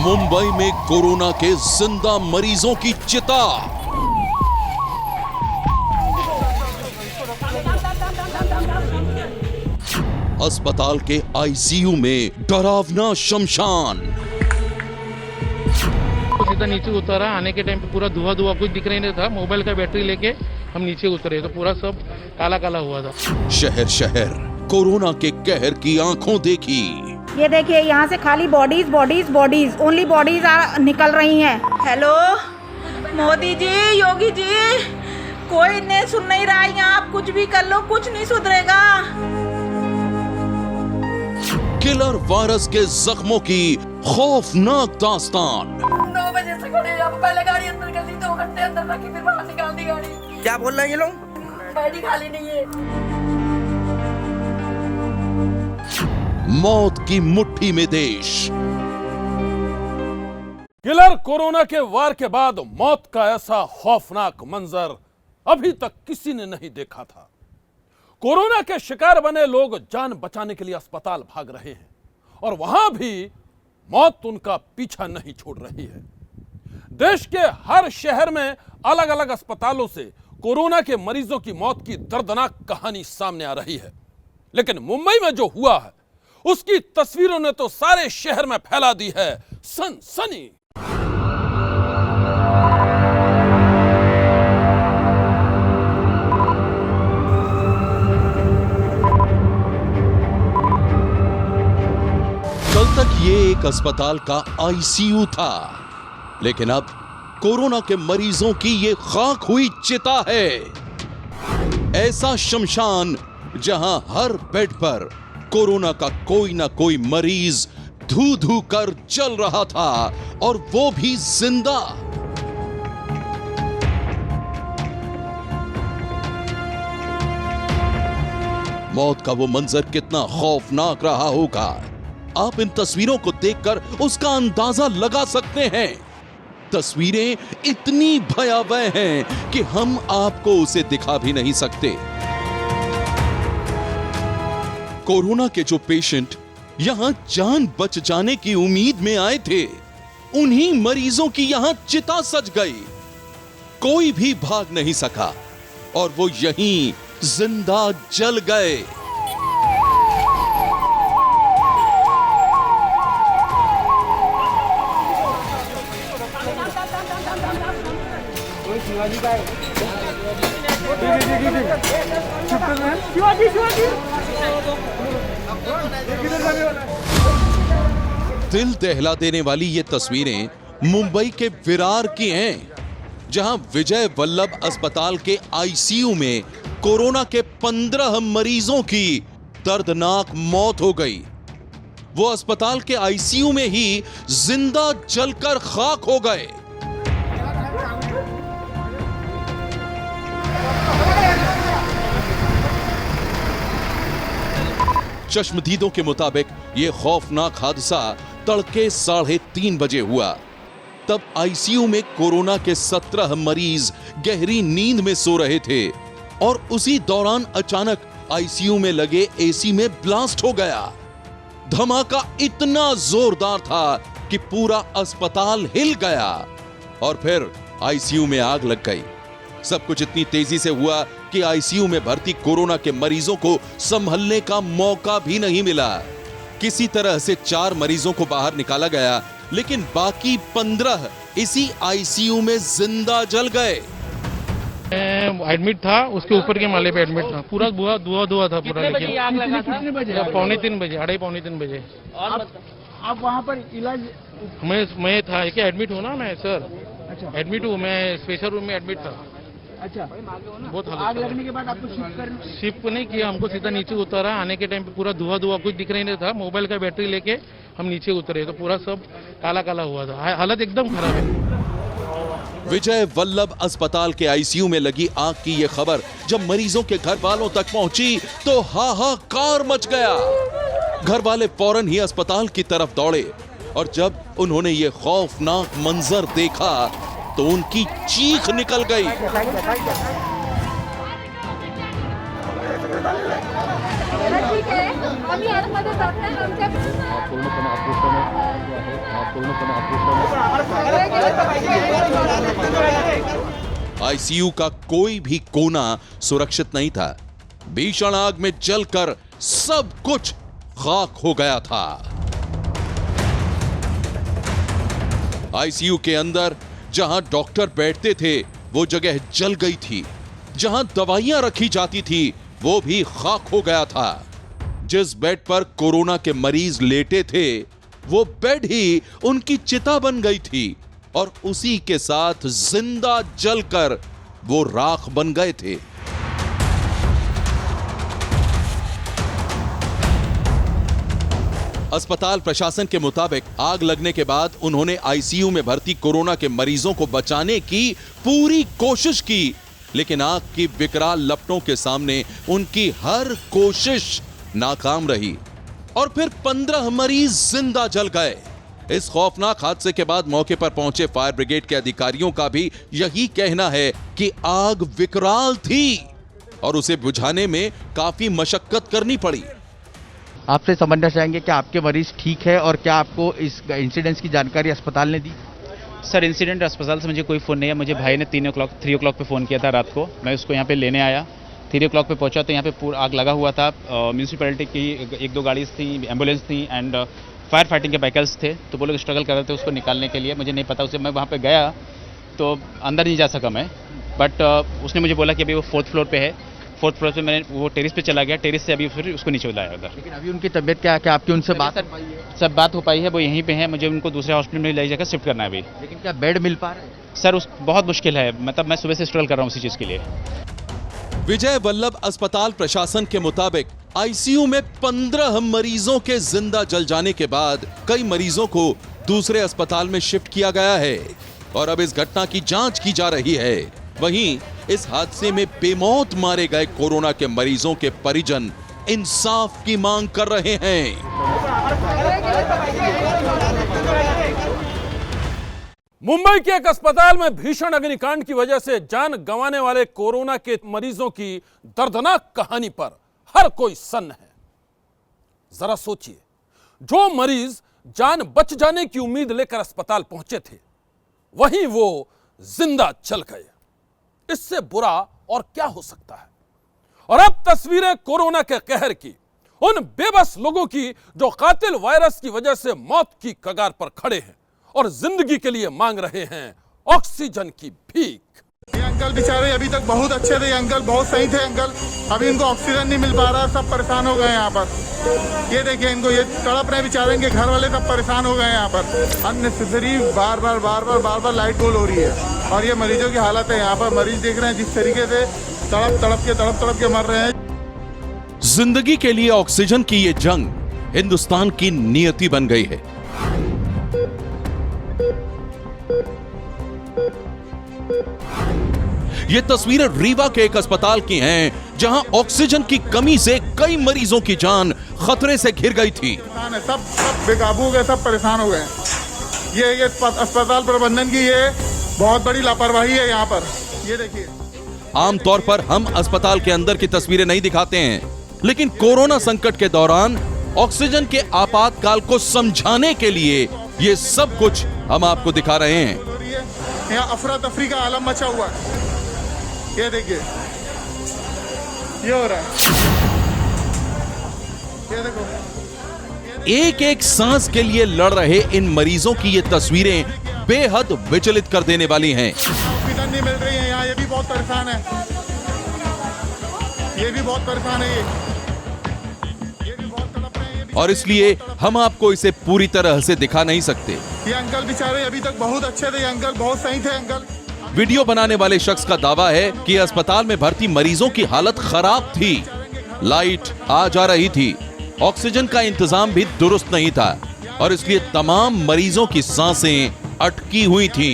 मुंबई में कोरोना के जिंदा मरीजों की चिता। अस्पताल के आईसीयू में डरावना शमशान। सीधा नीचे उतरा, आने के टाइम पे पूरा धुआं कुछ दिख नहीं था। मोबाइल का बैटरी लेके हम नीचे उतरे तो पूरा सब काला काला हुआ था। शहर शहर कोरोना के कहर की आंखों देखी। ये देखिए, यहाँ से खाली bodies bodies bodies, only bodies निकल रही हैं। हेलो मोदी जी, योगी जी, कोई नहीं सुन नहीं रहा है। आप कुछ भी कर लो, कुछ नहीं सुधरेगा। किलर वायरस के जख्मों की खौफनाक दास्तान। 9 बजे से खड़े हैं, पहले गाड़ी अंदर कर दी, 2 घंटे अंदर रखी, फिर बाहर निकाल दी गाड़ी। क्या बोल रहे हैं ये लोग? गाड़ी खाली नहीं है। मौत की मुट्ठी में देश। किलर कोरोना के वार के बाद मौत का ऐसा खौफनाक मंजर अभी तक किसी ने नहीं देखा था। कोरोना के शिकार बने लोग जान बचाने के लिए अस्पताल भाग रहे हैं और वहां भी मौत उनका पीछा नहीं छोड़ रही है। देश के हर शहर में अलग अलग अस्पतालों से कोरोना के मरीजों की मौत की दर्दनाक कहानी सामने आ रही है, लेकिन मुंबई में जो हुआ है उसकी तस्वीरों ने तो सारे शहर में फैला दी है सनसनी। कल तक ये एक अस्पताल का आईसीयू था, लेकिन अब कोरोना के मरीजों की ये खाक हुई चिता है। ऐसा शमशान जहां हर बेड पर कोरोना का कोई ना कोई मरीज धू धू कर जल रहा था, और वो भी जिंदा। मौत का वो मंजर कितना खौफनाक रहा होगा, आप इन तस्वीरों को देखकर उसका अंदाजा लगा सकते हैं। तस्वीरें इतनी भयावह हैं कि हम आपको उसे दिखा भी नहीं सकते। कोरोना के जो पेशेंट यहां जान बच जाने की उम्मीद में आए थे, उन्हीं मरीजों की यहां चिता सज गई। कोई भी भाग नहीं सका और वो यहीं जिंदा जल गए। दिल दहला देने वाली ये तस्वीरें मुंबई के विरार की हैं, जहां विजय वल्लभ अस्पताल के आईसीयू में कोरोना के 15 मरीजों की दर्दनाक मौत हो गई। वो अस्पताल के आईसीयू में ही जिंदा जलकर खाक हो गए। चश्मदीदों के मुताबिक यह खौफनाक हादसा तड़के 3:30 बजे हुआ। तब आईसीयू में कोरोना के 17 मरीज गहरी नींद में सो रहे थे और उसी दौरान अचानक आईसीयू में लगे एसी में ब्लास्ट हो गया। धमाका इतना जोरदार था कि पूरा अस्पताल हिल गया और फिर आईसीयू में आग लग गई। सब कुछ इतनी तेजी से हुआ कि आईसीयू में भर्ती कोरोना के मरीजों को संभलने का मौका भी नहीं मिला। किसी तरह से 4 मरीजों को बाहर निकाला गया, लेकिन बाकी 15 इसी आईसीयू में जिंदा जल गए। एडमिट था, उसके ऊपर के माले पे एडमिट था। पूरा धुआं था पूरा। लेकिन आग लगा था? 2:45 बजे, 2:30 बजे। आप वहाँ पर इलाज? मैं था क्या एडमिट हूँ ना मैं सर। अच्छा, एडमिट हूँ मैं, स्पेशल रूम में एडमिट था। अच्छा, बहुत आग लगने के बाद आपको शिफ्ट नहीं किया, हमको सीधा नीचे उतरा, आने के टाइम पे पूरा धुआं कुछ दिख नहीं था। मोबाइल का बैटरी लेके हम नीचे उतरे तो पूरा सब काला काला हुआ था। हालत एकदम खराब है। विजय वल्लभ अस्पताल के आईसीयू में लगी आग की यह खबर जब मरीजों के घर वालों तक पहुंची तो हाहाकार मच गया। घर वाले फौरन ही अस्पताल की तरफ दौड़े और जब उन्होंने ये खौफनाक मंजर देखा तो उनकी चीख निकल गई। ठीक है आम्ही आतमध्ये जात नाही आमच्या आईसीयू का कोई भी कोना सुरक्षित नहीं था। भीषण आग में जलकर सब कुछ खाक हो गया था। आईसीयू के अंदर जहां डॉक्टर बैठते थे वो जगह जल गई थी। जहां दवाइयां रखी जाती थी वो भी खाक हो गया था। जिस बेड पर कोरोना के मरीज लेटे थे वो बेड ही उनकी चिता बन गई थी और उसी के साथ जिंदा जलकर वो राख बन गए थे। अस्पताल प्रशासन के मुताबिक आग लगने के बाद उन्होंने आईसीयू में भर्ती कोरोना के मरीजों को बचाने की पूरी कोशिश की, लेकिन आग की विकराल लपटों के सामने उनकी हर कोशिश नाकाम रही और फिर 15 मरीज जिंदा जल गए। इस खौफनाक हादसे के बाद मौके पर पहुंचे फायर ब्रिगेड के अधिकारियों का भी यही कहना है कि आग विकराल थी और उसे बुझाने में काफी मशक्कत करनी पड़ी। आपसे समझना चाहेंगे कि आपके मरीज ठीक है और क्या आपको इस इंसिडेंट की जानकारी अस्पताल ने दी? सर इंसिडेंट अस्पताल से मुझे कोई फ़ोन नहीं है। मुझे भाई ने 3 o'clock पे फ़ोन किया था रात को। मैं उसको यहाँ पे लेने आया। 3 o'clock पे पहुँचा तो यहाँ पे पूरा आग लगा हुआ था। म्यूनसिपैलिटी की 1-2 गाड़ी थी, एम्बुलेंस थी एंड फायर फाइटिंग के व्हीकल्स थे। तो वो लोग स्ट्रगल कर रहे थे उसको निकालने के लिए। मुझे नहीं पता उसे, मैं वहाँ पर गया तो अंदर नहीं जा सका मैं, बट उसने मुझे बोला कि अभी वो 4th फ्लोर पे है। 4th फ्लोर पे मैंने वो टेरिस पे चला गया। टेरिस से अभी फिर उसको नीचे लाया उधर। लेकिन अभी उनकी तबीयत क्या है? क्या आपकी उनसे बात हो पाई है? सब बात हो पाई है, वो यहीं पे है। मुझे उनको दूसरे हॉस्पिटल में ले जाकर शिफ्ट करना है अभी। लेकिन क्या बेड मिल पा रहा है? सर उस बहुत मुश्किल है, मतलब मैं सुबह से स्ट्रगल कर रहा हूँ उसी चीज़ के लिए। विजय वल्लभ अस्पताल प्रशासन के मुताबिक आईसीयू में 15 मरीजों के जिंदा जल जाने के बाद कई मरीजों को दूसरे अस्पताल में शिफ्ट किया गया है और अब इस घटना की जांच की जा रही है। वहीं इस हादसे में बेमौत मारे गए कोरोना के मरीजों के परिजन इंसाफ की मांग कर रहे हैं। मुंबई के एक अस्पताल में भीषण अग्निकांड की वजह से जान गंवाने वाले कोरोना के मरीजों की दर्दनाक कहानी पर हर कोई सन्न है। जरा सोचिए, जो मरीज जान बच जाने की उम्मीद लेकर अस्पताल पहुंचे थे वहीं वो जिंदा जल गए। इससे बुरा और क्या हो सकता है? और अब तस्वीरें कोरोना के कहर की, उन बेबस लोगों की जो कातिल वायरस की वजह से मौत की कगार पर खड़े हैं और जिंदगी के लिए मांग रहे हैं ऑक्सीजन की भीख। ये अंकल बेचारे अभी तक बहुत अच्छे थे, ये अंकल बहुत सही थे अंकल। अभी इनको ऑक्सीजन नहीं मिल पा रहा, सब परेशान हो गए यहाँ पर। ये देखिए इनको, ये तड़प रहे बेचारे, इनके घर वाले सब परेशान हो गए यहाँ पर। अननेसेसरी बार बार लाइट गोल हो रही है और ये मरीजों की हालत है यहाँ पर। मरीज देख रहे हैं जिस तरीके से तड़प के मर रहे हैं। जिंदगी के लिए ऑक्सीजन की ये जंग हिंदुस्तान की नियति बन गई है। ये तस्वीरें रीवा के एक अस्पताल की हैं, जहां ऑक्सीजन की कमी से कई मरीजों की जान खतरे से घिर गई थी। सब बेकाबू हो गए, सब परेशान हो गए। ये अस्पताल प्रबंधन की ये बहुत बड़ी लापरवाही है यहाँ पर। ये देखिए, आमतौर पर हम अस्पताल के अंदर की तस्वीरें नहीं दिखाते हैं, लेकिन कोरोना संकट के दौरान ऑक्सीजन के आपातकाल को समझाने के लिए ये सब कुछ हम आपको दिखा रहे हैं। यहाँ अफरा तफरी का आलम मचा हुआ है। ये देखिए, ये हो रहा है। ये देखो, एक एक सांस के लिए लड़ रहे इन मरीजों की ये तस्वीरें बेहद विचलित कर देने वाली हैं। ऑक्सीजन नहीं मिल रही है यहाँ, ये भी बहुत परेशान है। ये भी बहुत परेशान है। ये भी बहुत तड़प रहे हैं। और इसलिए हम आपको इसे पूरी तरह से दिखा नहीं सकते। ये अंकल बेचारे अभी तक बहुत अच्छे थे, ये अंकल बहुत सही थे अंकल। वीडियो बनाने वाले शख्स का दावा है कि अस्पताल में भर्ती मरीजों की हालत खराब थी। लाइट आ जा रही थी, ऑक्सीजन का इंतजाम भी दुरुस्त नहीं था और इसलिए तमाम मरीजों की सांसें अटकी हुई थी।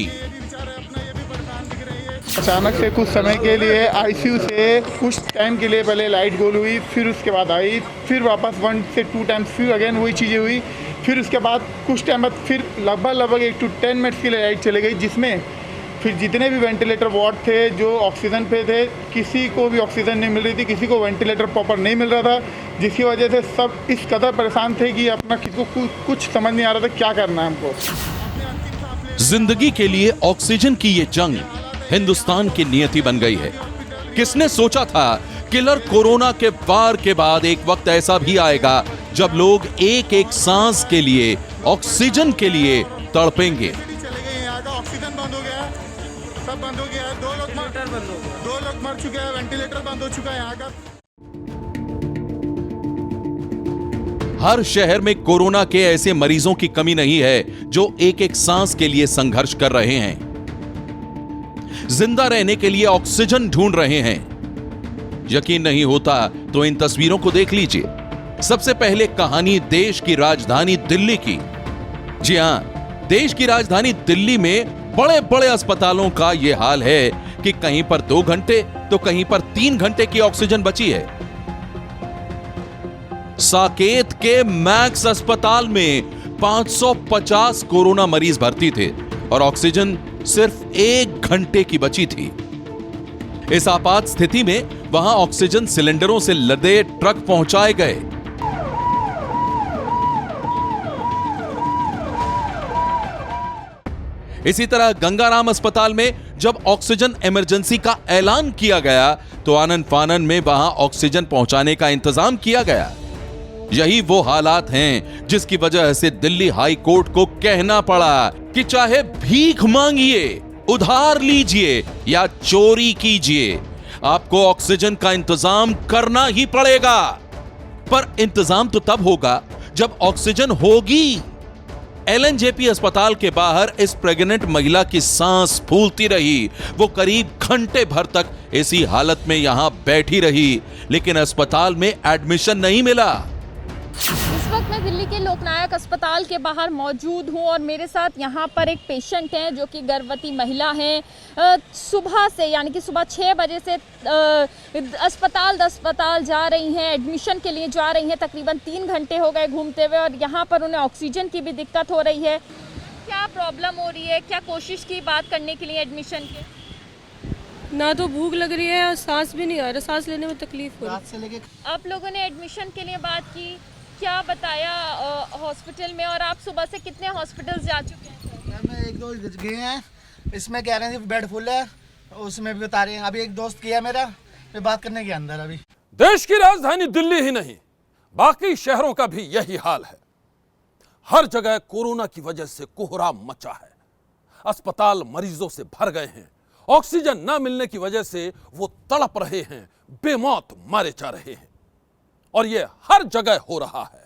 अचानक से कुछ समय के लिए आईसीयू से कुछ टाइम के लिए पहले लाइट गोल हुई, फिर उसके बाद आई, फिर वापस 1 से 2 टाइम्स फिर अगेन वही चीज़ें हुई। फिर उसके बाद कुछ टाइम बाद फिर लगभग 8 to 10 मिनट्स के लिए लाइट चली गई, जिसमें फिर जितने भी वेंटिलेटर वार्ड थे जो ऑक्सीजन पे थे, किसी को भी ऑक्सीजन नहीं मिल रही थी, किसी को वेंटिलेटर प्रॉपर नहीं मिल रहा था। जिसकी वजह से सब इस कदर परेशान थे कि अपना किसी को कुछ समझ नहीं आ रहा था क्या करना है हमको। जिंदगी के लिए ऑक्सीजन की ये जंग हिंदुस्तान की नियति बन गई है। किसने सोचा था किलर कोरोना के वार के बाद एक वक्त ऐसा भी आएगा जब लोग एक एक सांस के लिए, ऑक्सीजन के लिए तड़पेंगे। चले गए, यहाँ का ऑक्सीजन बंद हो गया, सब बंद हो गया, दो लोग मर चुके हैं, वेंटिलेटर बंद हो चुका है यहाँ का। हर शहर में कोरोना के ऐसे मरीजों की कमी नहीं है जो एक एक सांस के लिए संघर्ष कर रहे हैं, जिंदा रहने के लिए ऑक्सीजन ढूंढ रहे हैं। यकीन नहीं होता तो इन तस्वीरों को देख लीजिए। सबसे पहले कहानी देश की राजधानी दिल्ली की। जी हां, देश की राजधानी दिल्ली में बड़े बड़े अस्पतालों का यह हाल है कि कहीं पर 2 घंटे तो कहीं पर 3 घंटे की ऑक्सीजन बची है। साकेत के मैक्स अस्पताल में 550 कोरोना मरीज भर्ती थे और ऑक्सीजन सिर्फ 1 घंटे की बची थी। इस आपात स्थिति में वहां ऑक्सीजन सिलेंडरों से लदे ट्रक पहुंचाए गए। इसी तरह गंगाराम अस्पताल में जब ऑक्सीजन इमरजेंसी का ऐलान किया गया तो आनन फानन में वहां ऑक्सीजन पहुंचाने का इंतजाम किया गया। यही वो हालात हैं जिसकी वजह से दिल्ली हाई कोर्ट को कहना पड़ा कि चाहे भीख मांगिए, उधार लीजिए या चोरी कीजिए, आपको ऑक्सीजन का इंतजाम करना ही पड़ेगा। पर इंतजाम तो तब होगा जब ऑक्सीजन होगी। एलएनजेपी अस्पताल के बाहर इस प्रेग्नेंट महिला की सांस फूलती रही। वो करीब घंटे भर तक इसी हालत में यहां बैठी रही, लेकिन अस्पताल में एडमिशन नहीं मिला। इस वक्त मैं दिल्ली के लोकनायक अस्पताल के बाहर मौजूद हूं और मेरे साथ यहां पर एक पेशेंट है जो कि गर्भवती महिला है। सुबह से यानी कि सुबह 6 बजे से अस्पताल जा रही हैं, एडमिशन के लिए जा रही हैं। तकरीबन 3 घंटे हो गए घूमते हुए और यहां पर उन्हें ऑक्सीजन की भी दिक्कत हो रही है। क्या प्रॉब्लम हो रही है? क्या कोशिश की बात करने के लिए एडमिशन के? ना तो भूख लग रही है और सांस भी नहीं आ रहा, सांस लेने में तकलीफ हो रही है। आप लोगों ने एडमिशन के लिए बात की, क्या बताया हॉस्पिटल में? और आप सुबह से कितने हॉस्पिटल जा चुके हैं? मैं 1-2 गए हैं, इसमें कह रहे हैं बेड फुल है, उसमें भी बता रहे हैं। अभी एक दोस्त किया मेरा, मैं बात करने के अंदर। अभी देश की राजधानी दिल्ली ही नहीं, बाकी शहरों का भी यही हाल है। हर जगह कोरोना की वजह से कोहराम मचा है। अस्पताल मरीजों से भर गए हैं। ऑक्सीजन न मिलने की वजह से वो तड़प रहे हैं, बेमौत मारे जा रहे हैं और यह हर जगह हो रहा है।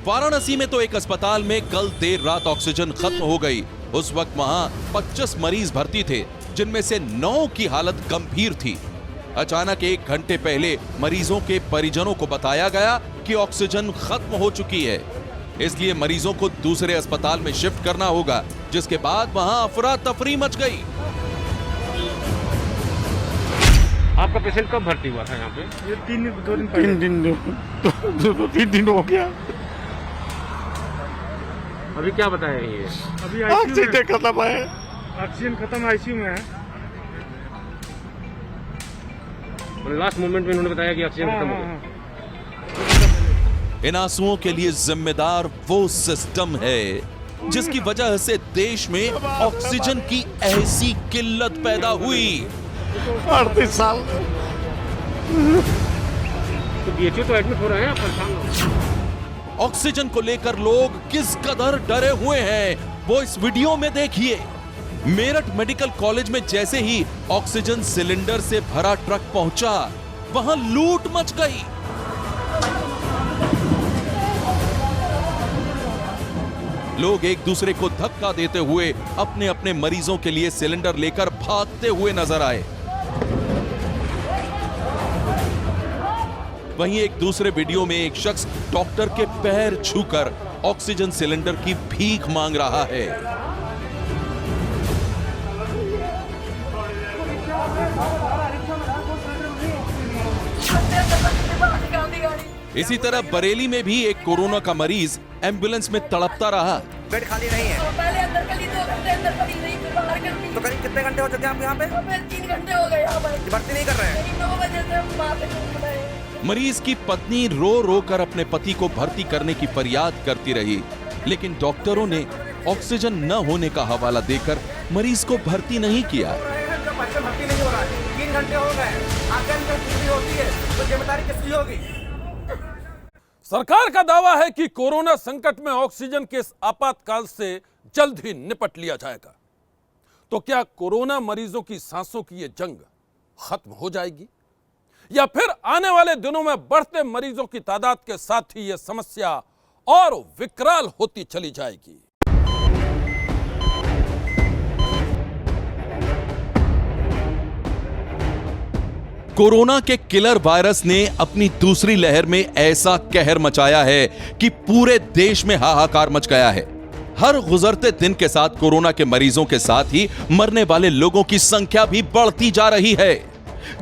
वाराणसी में तो एक अस्पताल में कल देर रात ऑक्सीजन खत्म हो गई। उस वक्त वहां 25 मरीज भर्ती थे, जिनमें से 9 की हालत गंभीर थी। अचानक 1 घंटे पहले मरीजों के परिजनों को बताया गया कि ऑक्सीजन खत्म हो चुकी है, इसलिए मरीजों को दूसरे अस्पताल में शिफ्ट करना होगा, जिसके बाद वहां अफरा तफरी मच गई। आपका पेशेंट कब भर्ती हुआ था यहाँ पे? ये 3 दिन हो गया। अभी क्या बताया ये? अभी ऑक्सीजन खत्म है, ऑक्सीजन खत्म आईसीयू में है। लास्ट मोमेंट में उन्होंने बताया कि ऑक्सीजन खत्म हो गया। इन आंसुओं के लिए जिम्मेदार वो सिस्टम है जिसकी वजह से देश में ऑक्सीजन की ऐसी किल्लत पैदा हुई। 38 साल तो बीएचयू तो एडमिट हो रहे हैं, परेशान हो। ऑक्सीजन को लेकर लोग किस कदर डरे हुए हैं वो इस वीडियो में देखिए। मेरठ मेडिकल कॉलेज में जैसे ही ऑक्सीजन सिलेंडर से भरा ट्रक पहुंचा, वहां लूट मच गई। लोग एक दूसरे को धक्का देते हुए अपने अपने मरीजों के लिए सिलेंडर लेकर भागते हुए नजर आए। वहीं एक दूसरे वीडियो में एक शख्स डॉक्टर के पैर छूकर ऑक्सीजन सिलेंडर की भीख मांग रहा है। इसी तरह बरेली में भी एक कोरोना का मरीज एम्बुलेंस में तड़पता रहा। बेड खाली नहीं है। पहले अंदर कर ली, 2 घंटे अंदर पड़ी रही, फिर बाहर कर ली। तो करीब कितने घंटे हो चुके हैं आप यहाँ पे? 3 घंटे हो गए यहाँ पर। भर्ती नहीं कर रहे हैं? 9 बजे से हम बात कर रहे हैं। मरीज की पत्नी रो रो कर अपने पति को भर्ती करने की फरियाद करती रही, लेकिन डॉक्टरों ने ऑक्सीजन न होने का हवाला देकर मरीज को भर्ती नहीं किया। भर्ती नहीं हो रहा है, 3 घंटे हो गए, आगे पूरी होती है तो जिम्मेदारी किसकी होगी? सरकार का दावा है कि कोरोना संकट में ऑक्सीजन के इस आपातकाल से जल्द ही निपट लिया जाएगा। तो क्या कोरोना मरीजों की सांसों की ये जंग खत्म हो जाएगी, या फिर आने वाले दिनों में बढ़ते मरीजों की तादाद के साथ ही यह समस्या और विकराल होती चली जाएगी? कोरोना के किलर वायरस ने अपनी दूसरी लहर में ऐसा कहर मचाया है कि पूरे देश में हाहाकार मच गया है। हर गुजरते दिन के साथ कोरोना के मरीजों के साथ ही मरने वाले लोगों की संख्या भी बढ़ती जा रही है।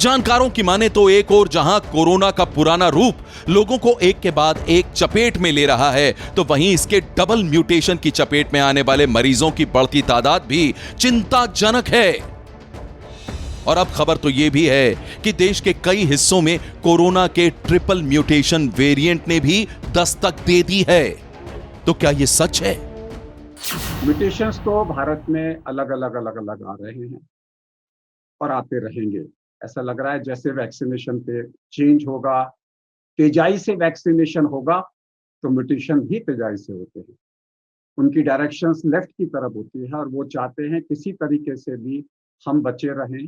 जानकारों की माने तो एक ओर जहां कोरोना का पुराना रूप लोगों को एक के बाद एक चपेट में ले रहा है, तो वहीं इसके डबल म्यूटेशन की चपेट में आने वाले मरीजों की बढ़ती तादाद भी चिंताजनक है। और अब खबर तो यह भी है कि देश के कई हिस्सों में कोरोना के ट्रिपल म्यूटेशन वेरिएंट ने भी दस्तक दे दी है। तो क्या यह सच है? म्यूटेशंस तो भारत में अलग अलग आ रहे हैं और आते रहेंगे। ऐसा लग रहा है जैसे वैक्सीनेशन पे चेंज होगा, तेजाई से वैक्सीनेशन होगा तो म्यूटेशन भी तेजाई से होते हैं। उनकी डायरेक्शंस लेफ्ट की तरफ होती है और वो चाहते हैं किसी तरीके से भी हम बचे रहें।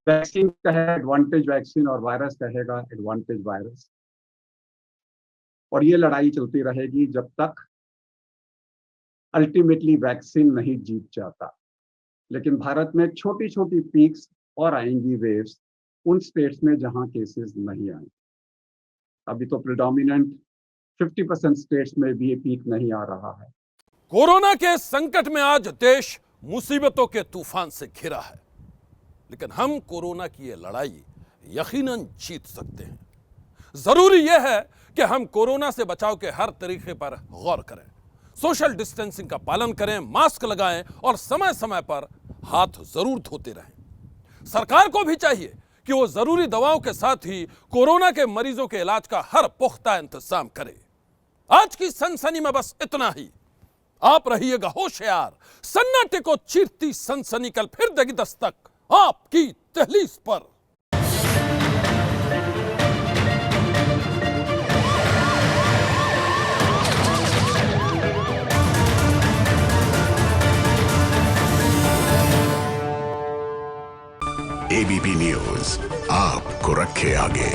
वैक्सीन कहे एडवांटेज वैक्सीन और वायरस कहेगा एडवांटेज वायरस, और ये लड़ाई चलती रहेगी जब तक अल्टीमेटली वैक्सीन नहीं जीत जाता। लेकिन भारत में छोटी छोटी पीक्स और आएंगी वेव्स उन स्टेट्स में जहां केसेस नहीं आए। अभी तो प्रिडोमिनेंट 50% स्टेट्स में भी ये पीक नहीं आ रहा है। कोरोना के संकट में आज देश मुसीबतों के तूफान से घिरा है, लेकिन हम कोरोना की ये लड़ाई यकीनन जीत सकते हैं। जरूरी यह है कि हम कोरोना से बचाव के हर तरीके पर गौर करें, सोशल डिस्टेंसिंग का पालन करें, मास्क लगाएं और समय समय पर हाथ जरूर धोते रहें। सरकार को भी चाहिए कि वो जरूरी दवाओं के साथ ही कोरोना के मरीजों के इलाज का हर पुख्ता इंतजाम करे। आज की सनसनी में बस इतना ही। आप रहिएगा होशियार। सन्नाटे को चीरती सनसनी कल फिर देगी दस्तक आपकी दहलीज पर। एबीपी न्यूज आपको रखे आगे।